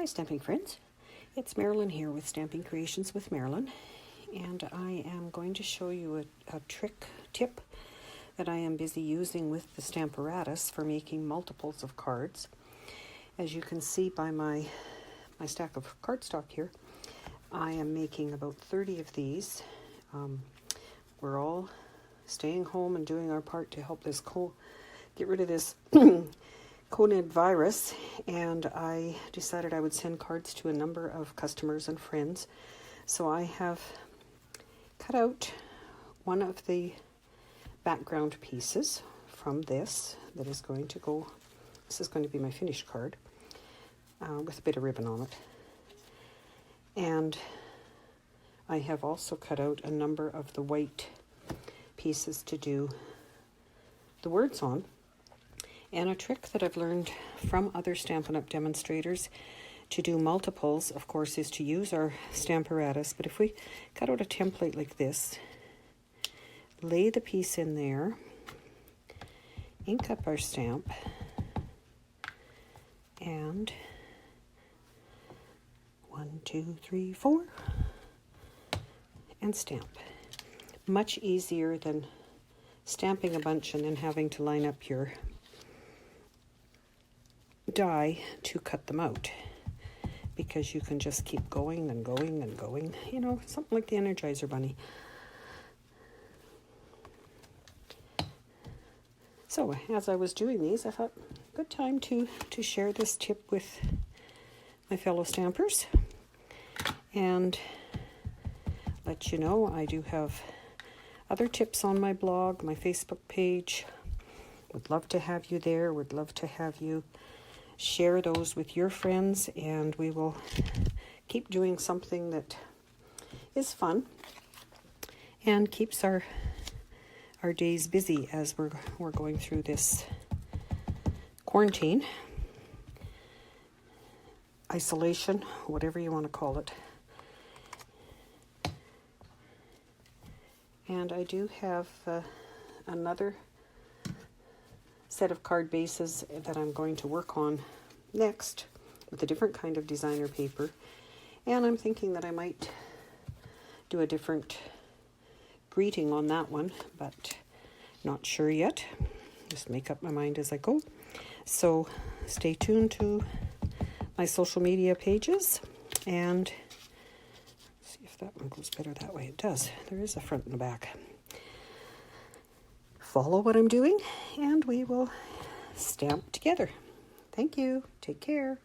Hi Stamping friends, it's Marilyn here with Stamping Creations with Marilyn, and I am going to show you a tip that I am busy using with the Stamparatus for making multiples of cards. As you can see by my stack of cardstock here, I am making about 30 of these. We're all staying home and doing our part to help this get rid of this COVID virus, and I decided I would send cards to a number of customers and friends. So I have cut out one of the background pieces from this that is going to go, this is going to be my finished card with a bit of ribbon on it. And I have also cut out a number of the white pieces to do the words on. And a trick that I've learned from other Stampin' Up! Demonstrators to do multiples, of course, is to use our Stamparatus. But if we cut out a template like this, lay the piece in there, ink up our stamp, and 1, 2, 3, 4, and stamp. Much easier than stamping a bunch and then having to line up your die to cut them out, because you can just keep going and going and going, you know, something like the Energizer Bunny. So as I was doing these, I thought, good time to share this tip with my fellow stampers and let you know I do have other tips on my blog, my Facebook page. Would love to have you there, would love to have you share those with your friends, and we will keep doing something that is fun and keeps our days busy as we're going through this quarantine, isolation, whatever you want to call it. And I do have another set of card bases that I'm going to work on next with a different kind of designer paper, and I'm thinking that I might do a different greeting on that one, but not sure yet. Just make up my mind as I go. So stay tuned to my social media pages, and see if that one goes better that way. It does. There is a front and a back. Follow what I'm doing, and we will stamp together. Thank you. Take care.